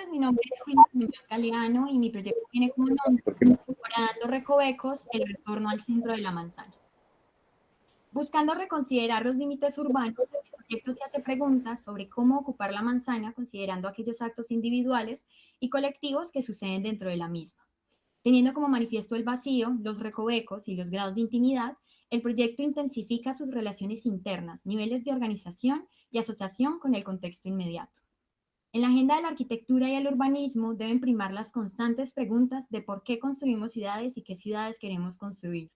Mi nombre es Julián Muñoz Galeano y mi proyecto tiene como nombre Horadando Recovecos, el retorno al centro de la manzana. Buscando reconsiderar los límites urbanos, el proyecto se hace preguntas sobre cómo ocupar la manzana considerando aquellos actos individuales y colectivos que suceden dentro de la misma. Teniendo como manifiesto el vacío, los recovecos y los grados de intimidad, el proyecto intensifica sus relaciones internas, niveles de organización y asociación con el contexto inmediato. En la agenda de la arquitectura y el urbanismo deben primar las constantes preguntas de por qué construimos ciudades y qué ciudades queremos construir.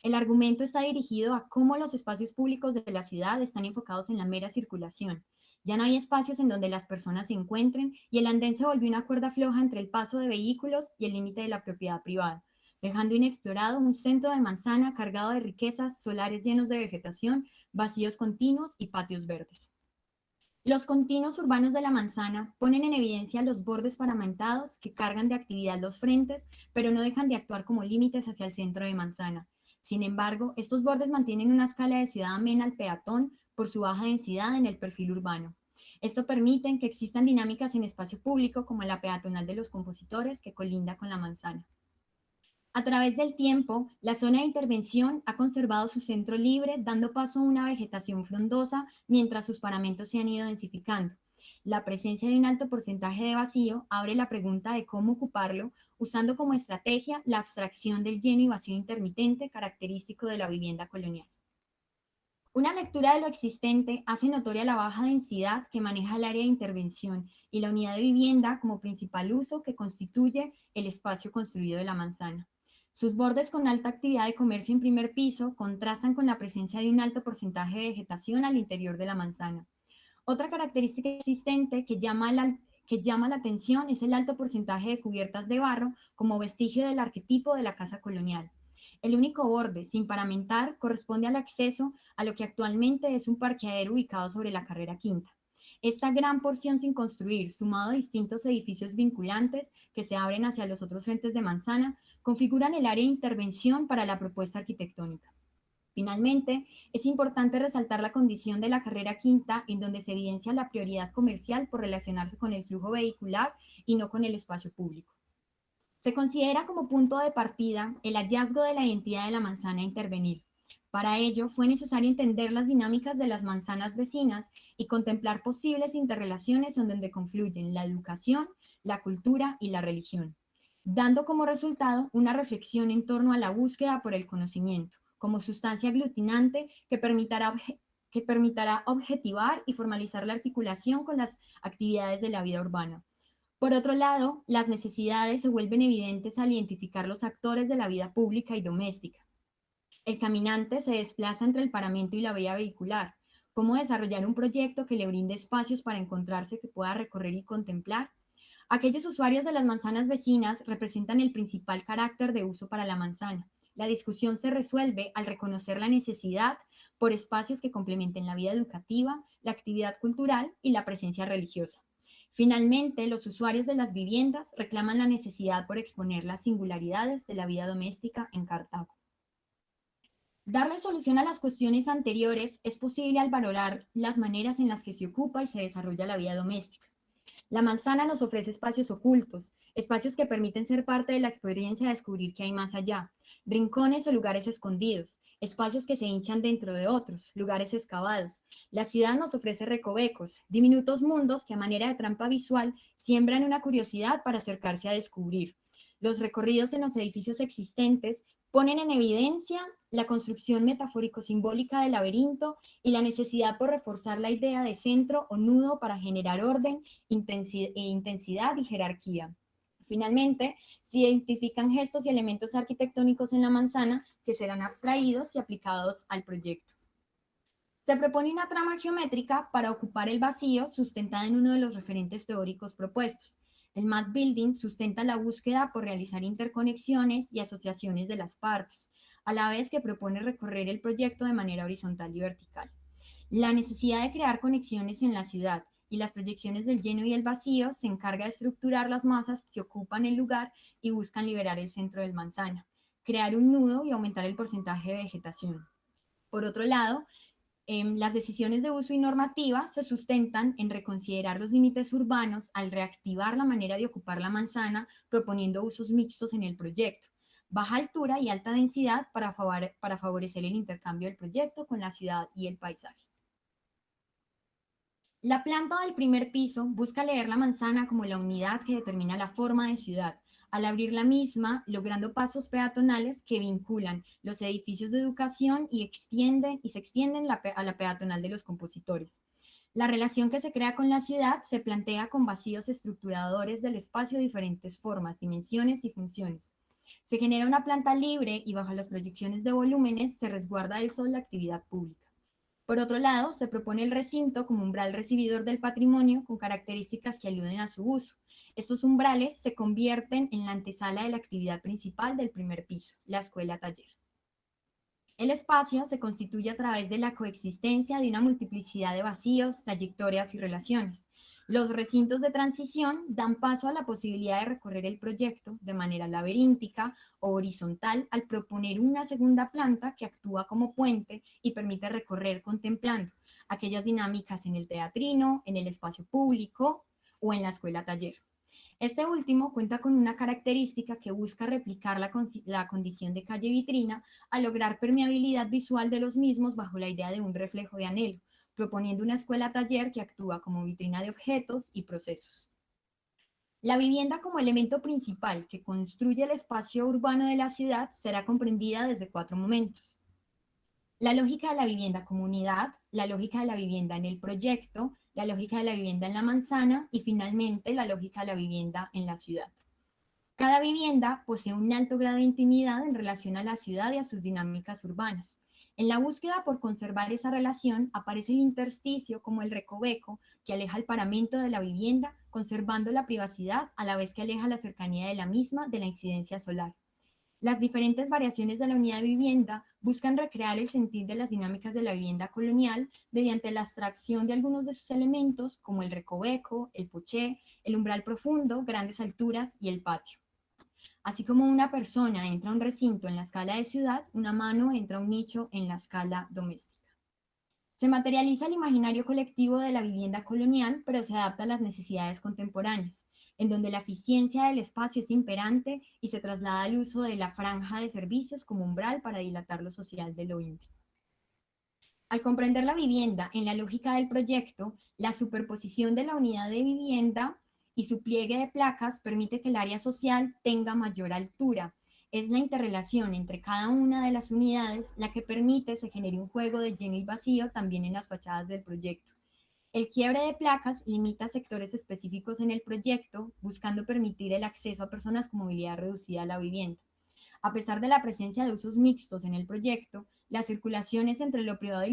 El argumento está dirigido a cómo los espacios públicos de la ciudad están enfocados en la mera circulación. Ya no hay espacios en donde las personas se encuentren y el andén se volvió una cuerda floja entre el paso de vehículos y el límite de la propiedad privada, dejando inexplorado un centro de manzana cargado de riquezas, solares llenos de vegetación, vacíos continuos y patios verdes. Los continuos urbanos de la manzana ponen en evidencia los bordes paramentados que cargan de actividad los frentes, pero no dejan de actuar como límites hacia el centro de manzana. Sin embargo, estos bordes mantienen una escala de ciudad amena al peatón por su baja densidad en el perfil urbano. Esto permite que existan dinámicas en espacio público como la peatonal de los compositores que colinda con la manzana. A través del tiempo, la zona de intervención ha conservado su centro libre, dando paso a una vegetación frondosa mientras sus paramentos se han ido densificando. La presencia de un alto porcentaje de vacío abre la pregunta de cómo ocuparlo, usando como estrategia la abstracción del lleno y vacío intermitente característico de la vivienda colonial. Una lectura de lo existente hace notoria la baja densidad que maneja el área de intervención y la unidad de vivienda como principal uso que constituye el espacio construido de la manzana. Sus bordes con alta actividad de comercio en primer piso contrastan con la presencia de un alto porcentaje de vegetación al interior de la manzana. Otra característica existente que llama la atención es el alto porcentaje de cubiertas de barro como vestigio del arquetipo de la casa colonial. El único borde sin paramentar corresponde al acceso a lo que actualmente es un parqueadero ubicado sobre la carrera quinta. Esta gran porción sin construir, sumado a distintos edificios vinculantes que se abren hacia los otros frentes de manzana, configuran el área de intervención para la propuesta arquitectónica. Finalmente, es importante resaltar la condición de la carrera quinta, en donde se evidencia la prioridad comercial por relacionarse con el flujo vehicular y no con el espacio público. Se considera como punto de partida el hallazgo de la identidad de la manzana a intervenir. Para ello, fue necesario entender las dinámicas de las manzanas vecinas y contemplar posibles interrelaciones en donde confluyen la educación, la cultura y la religión, dando como resultado una reflexión en torno a la búsqueda por el conocimiento, como sustancia aglutinante que permitirá objetivar y formalizar la articulación con las actividades de la vida urbana. Por otro lado, las necesidades se vuelven evidentes al identificar los actores de la vida pública y doméstica. El caminante se desplaza entre el paramento y la vía vehicular. ¿Cómo desarrollar un proyecto que le brinde espacios para encontrarse, que pueda recorrer y contemplar? Aquellos usuarios de las manzanas vecinas representan el principal carácter de uso para la manzana. La discusión se resuelve al reconocer la necesidad por espacios que complementen la vida educativa, la actividad cultural y la presencia religiosa. Finalmente, los usuarios de las viviendas reclaman la necesidad por exponer las singularidades de la vida doméstica en Cartago. Darle solución a las cuestiones anteriores es posible al valorar las maneras en las que se ocupa y se desarrolla la vida doméstica. La manzana nos ofrece espacios ocultos, espacios que permiten ser parte de la experiencia de descubrir qué hay más allá, rincones o lugares escondidos, espacios que se hinchan dentro de otros, lugares excavados. La ciudad nos ofrece recovecos, diminutos mundos que a manera de trampa visual siembran una curiosidad para acercarse a descubrir. Los recorridos en los edificios existentes ponen en evidencia la construcción metafórico-simbólica del laberinto y la necesidad por reforzar la idea de centro o nudo para generar orden, intensidad y jerarquía. Finalmente, se identifican gestos y elementos arquitectónicos en la manzana que serán abstraídos y aplicados al proyecto. Se propone una trama geométrica para ocupar el vacío sustentada en uno de los referentes teóricos propuestos. El Map Building sustenta la búsqueda por realizar interconexiones y asociaciones de las partes, a la vez que propone recorrer el proyecto de manera horizontal y vertical. La necesidad de crear conexiones en la ciudad y las proyecciones del lleno y el vacío se encarga de estructurar las masas que ocupan el lugar y buscan liberar el centro del manzana, crear un nudo y aumentar el porcentaje de vegetación. Por otro lado, Las decisiones de uso y normativa se sustentan en reconsiderar los límites urbanos al reactivar la manera de ocupar la manzana, proponiendo usos mixtos en el proyecto, baja altura y alta densidad para favorecer el intercambio del proyecto con la ciudad y el paisaje. La planta del primer piso busca leer la manzana como la unidad que determina la forma de ciudad, al abrir la misma, logrando pasos peatonales que vinculan los edificios de educación y se extienden a la peatonal de los compositores. La relación que se crea con la ciudad se plantea con vacíos estructuradores del espacio de diferentes formas, dimensiones y funciones. Se genera una planta libre y bajo las proyecciones de volúmenes se resguarda del sol la actividad pública. Por otro lado, se propone el recinto como umbral recibidor del patrimonio con características que aluden a su uso. Estos umbrales se convierten en la antesala de la actividad principal del primer piso, la escuela-taller. El espacio se constituye a través de la coexistencia de una multiplicidad de vacíos, trayectorias y relaciones. Los recintos de transición dan paso a la posibilidad de recorrer el proyecto de manera laberíntica o horizontal al proponer una segunda planta que actúa como puente y permite recorrer contemplando aquellas dinámicas en el teatrino, en el espacio público o en la escuela-taller. Este último cuenta con una característica que busca replicar la condición de calle vitrina al lograr permeabilidad visual de los mismos bajo la idea de un reflejo de anhelo, proponiendo una escuela-taller que actúa como vitrina de objetos y procesos. La vivienda como elemento principal que construye el espacio urbano de la ciudad será comprendida desde 4 momentos. La lógica de la vivienda como unidad, la lógica de la vivienda en el proyecto, la lógica de la vivienda en la manzana y finalmente la lógica de la vivienda en la ciudad. Cada vivienda posee un alto grado de intimidad en relación a la ciudad y a sus dinámicas urbanas. En la búsqueda por conservar esa relación aparece el intersticio como el recoveco que aleja el paramento de la vivienda, conservando la privacidad a la vez que aleja la cercanía de la misma de la incidencia solar. Las diferentes variaciones de la unidad de vivienda buscan recrear el sentir de las dinámicas de la vivienda colonial mediante la abstracción de algunos de sus elementos como el recoveco, el poché, el umbral profundo, grandes alturas y el patio. Así como una persona entra a un recinto en la escala de ciudad, una mano entra a un nicho en la escala doméstica. Se materializa el imaginario colectivo de la vivienda colonial, pero se adapta a las necesidades contemporáneas, en donde la eficiencia del espacio es imperante y se traslada al uso de la franja de servicios como umbral para dilatar lo social de lo íntimo. Al comprender la vivienda en la lógica del proyecto, la superposición de la unidad de vivienda y su pliegue de placas permite que el área social tenga mayor altura. Es la interrelación entre cada una de las unidades la que permite se genere un juego de lleno y vacío también en las fachadas del proyecto. El quiebre de placas limita sectores específicos en el proyecto, buscando permitir el acceso a personas con movilidad reducida a la vivienda. A pesar de la presencia de usos mixtos en el proyecto, las circulaciones entre lo privado y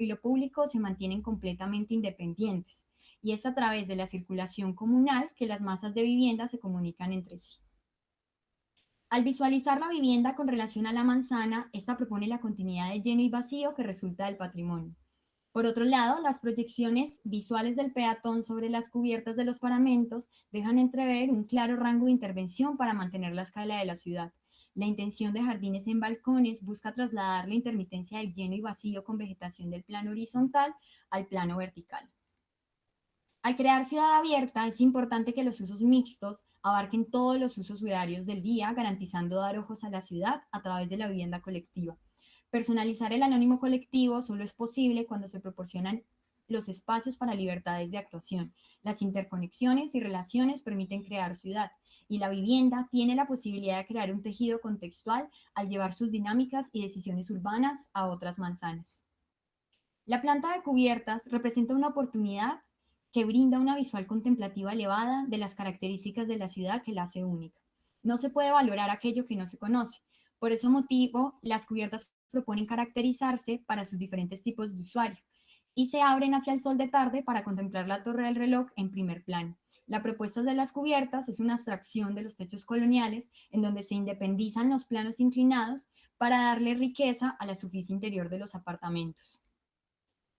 lo público se mantienen completamente independientes, y es a través de la circulación comunal que las masas de vivienda se comunican entre sí. Al visualizar la vivienda con relación a la manzana, esta propone la continuidad de lleno y vacío que resulta del patrimonio. Por otro lado, las proyecciones visuales del peatón sobre las cubiertas de los paramentos dejan entrever un claro rango de intervención para mantener la escala de la ciudad. La intención de jardines en balcones busca trasladar la intermitencia del lleno y vacío con vegetación del plano horizontal al plano vertical. Al crear ciudad abierta, es importante que los usos mixtos abarquen todos los usos horarios del día, garantizando dar ojos a la ciudad a través de la vivienda colectiva. Personalizar el anónimo colectivo solo es posible cuando se proporcionan los espacios para libertades de actuación. Las interconexiones y relaciones permiten crear ciudad, y la vivienda tiene la posibilidad de crear un tejido contextual al llevar sus dinámicas y decisiones urbanas a otras manzanas. La planta de cubiertas representa una oportunidad que brinda una visual contemplativa elevada de las características de la ciudad que la hace única. No se puede valorar aquello que no se conoce. Por ese motivo, las cubiertas proponen caracterizarse para sus diferentes tipos de usuario y se abren hacia el sol de tarde para contemplar la torre del reloj en primer plano. La propuesta de las cubiertas es una abstracción de los techos coloniales en donde se independizan los planos inclinados para darle riqueza a la superficie interior de los apartamentos.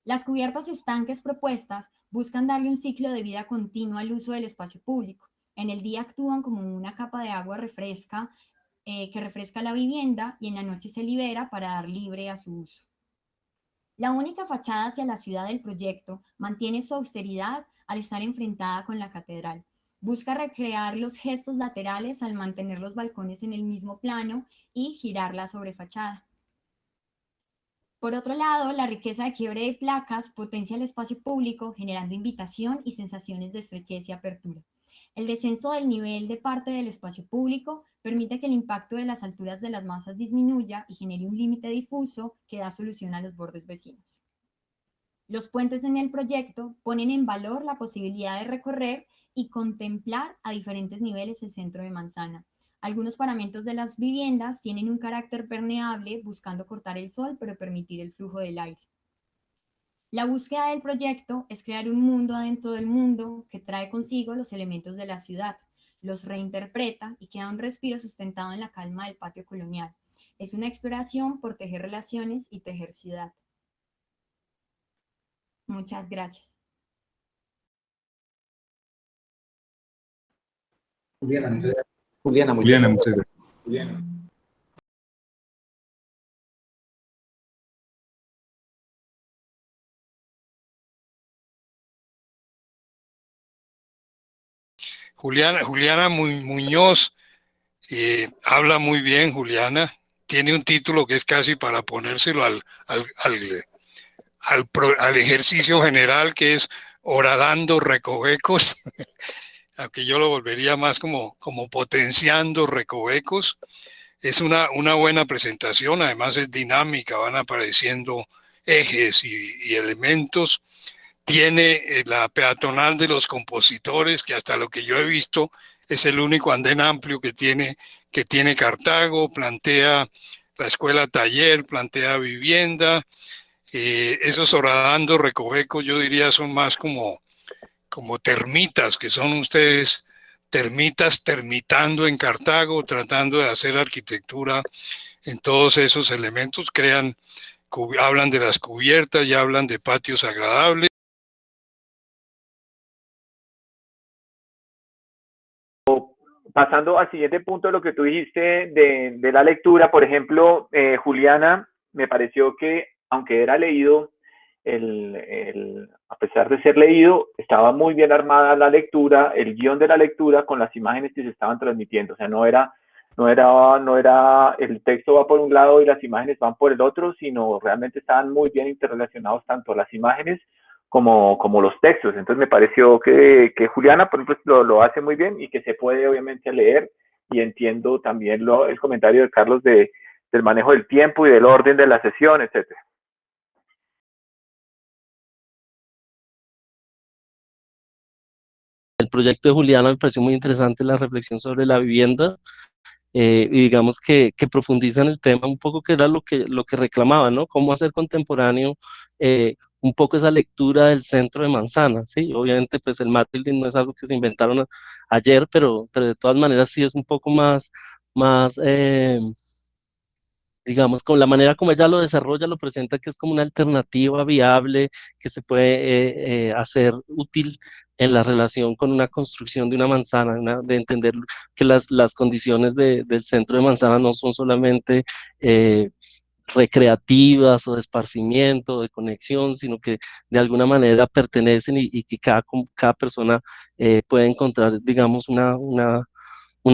Las cubiertas estanques propuestas buscan darle un ciclo de vida continuo al uso del espacio público. En el día actúan como una capa de agua que refresca la vivienda y en la noche se libera para dar libre a su uso. La única fachada hacia la ciudad del proyecto mantiene su austeridad al estar enfrentada con la catedral. Busca recrear los gestos laterales al mantener los balcones en el mismo plano y girar la sobrefachada. Por otro lado, la riqueza de quiebre de placas potencia el espacio público, generando invitación y sensaciones de estrechez y apertura. El descenso del nivel de parte del espacio público permite que el impacto de las alturas de las masas disminuya y genere un límite difuso que da solución a los bordes vecinos. Los puentes en el proyecto ponen en valor la posibilidad de recorrer y contemplar a diferentes niveles el centro de Manzana. Algunos paramentos de las viviendas tienen un carácter permeable, buscando cortar el sol pero permitir el flujo del aire. La búsqueda del proyecto es crear un mundo adentro del mundo que trae consigo los elementos de la ciudad, los reinterpreta y queda un respiro sustentado en la calma del patio colonial. Es una exploración por tejer relaciones y tejer ciudad. Muchas gracias. Juliana, muchas gracias. Juliana. Juliana Muñoz habla muy bien, Juliana. Tiene un título que es casi para ponérselo al ejercicio general, que es Horadando Recovecos, aunque yo lo volvería más como potenciando recovecos. Es una buena presentación, además es dinámica, van apareciendo ejes y elementos. Tiene la peatonal de los compositores, que hasta lo que yo he visto es el único andén amplio que tiene Cartago. Plantea la escuela taller, plantea vivienda. Esos horadando recovecos yo diría son más como termitas, que son ustedes termitas termitando en Cartago, tratando de hacer arquitectura en todos esos elementos. Hablan de las cubiertas, ya hablan de patios agradables. Pasando al siguiente punto de lo que tú dijiste de la lectura, por ejemplo, Juliana, me pareció que aunque era leído, a pesar de ser leído, estaba muy bien armada la lectura, el guión de la lectura con las imágenes que se estaban transmitiendo. O sea, no era el texto va por un lado y las imágenes van por el otro, sino realmente estaban muy bien interrelacionados tanto las imágenes como los textos. Entonces me pareció que Juliana, por ejemplo, lo hace muy bien y que se puede obviamente leer, y entiendo también el comentario de Carlos del manejo del tiempo y del orden de la sesión, etcétera. El proyecto de Juliana me pareció muy interesante, la reflexión sobre la vivienda, y digamos que profundiza en el tema un poco, que era lo que reclamaba, ¿no? Cómo hacer contemporáneo un poco esa lectura del centro de Manzana, ¿sí? Obviamente, pues el map building no es algo que se inventaron ayer, pero de todas maneras sí es un poco más digamos, con la manera como ella lo desarrolla, lo presenta, que es como una alternativa viable que se puede hacer útil en la relación con una construcción de una manzana, de entender que las condiciones del centro de Manzana no son solamente recreativas o de esparcimiento, de conexión, sino que de alguna manera pertenecen, y que cada persona puede encontrar, digamos, una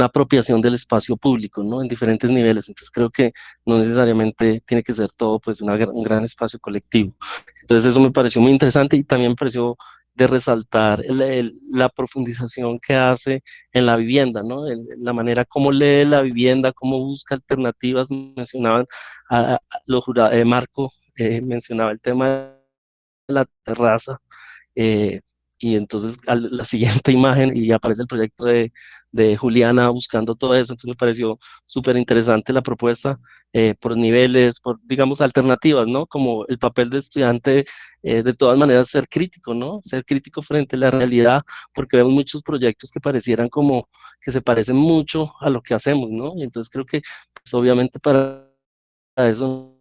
apropiación del espacio público, ¿no? En diferentes niveles. Entonces creo que no necesariamente tiene que ser todo, pues, un gran espacio colectivo. Entonces eso me pareció muy interesante, y también me pareció de resaltar la profundización que hace en la vivienda, ¿no? La manera como lee la vivienda, cómo busca alternativas. Mencionaban, Marco mencionaba el tema de la terraza, eh, y entonces la siguiente imagen y aparece el proyecto de Juliana buscando todo eso. Entonces me pareció súper interesante la propuesta, por niveles, por, digamos, alternativas, ¿no? Como el papel de estudiante, de todas maneras ser crítico, ¿no? Ser crítico frente a la realidad, porque vemos muchos proyectos que parecieran como que se parecen mucho a lo que hacemos, ¿no? Y entonces creo que, pues, obviamente para eso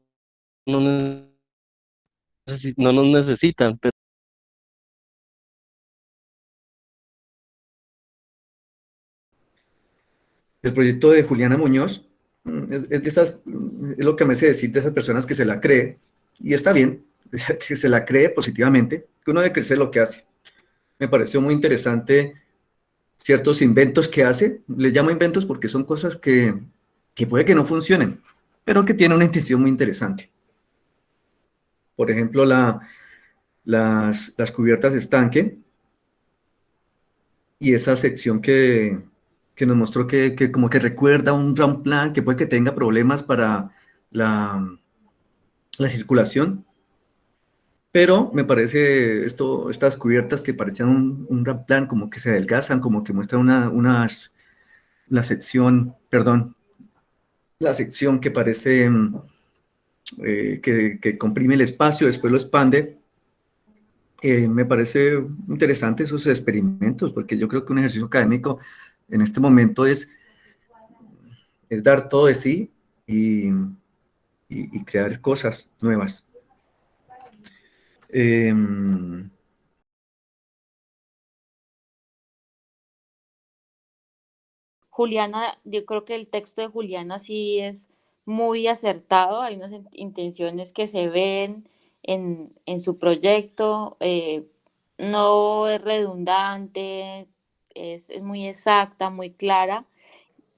no, no nos necesitan, pero el proyecto de Juliana Muñoz es lo que me hace decir de esas personas que se la cree, y está bien, que se la cree positivamente, que uno debe crecer lo que hace. Me pareció muy interesante ciertos inventos que hace. Les llamo inventos porque son cosas que puede que no funcionen, pero que tienen una intención muy interesante. Por ejemplo, las cubiertas estanque y esa sección que nos mostró que como que recuerda un gran plan que puede que tenga problemas para la circulación, pero me parece estas cubiertas que parecían un gran plan, como que se adelgazan, como que muestran la sección, perdón, la sección que parece que comprime el espacio, después lo expande. Me parece interesante esos experimentos, porque yo creo que un ejercicio académico en este momento es dar todo de sí y crear cosas nuevas. Juliana, yo creo que el texto de Juliana sí es muy acertado, hay unas intenciones que se ven en su proyecto, no es redundante, es muy exacta, muy clara,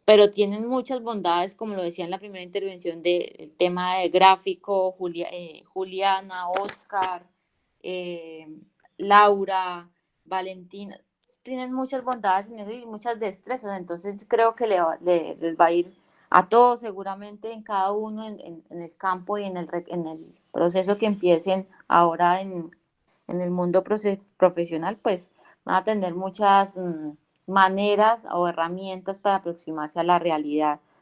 pero tienen muchas bondades, como lo decía en la primera intervención, del tema de gráfico, Juliana, Oscar, eh, Laura, Valentina, tienen muchas bondades en eso y muchas destrezas, entonces creo que les va a ir a todos seguramente en cada uno en el campo y en el proceso que empiecen ahora en el mundo profesional, pues van a tener muchas maneras o herramientas para aproximarse a la realidad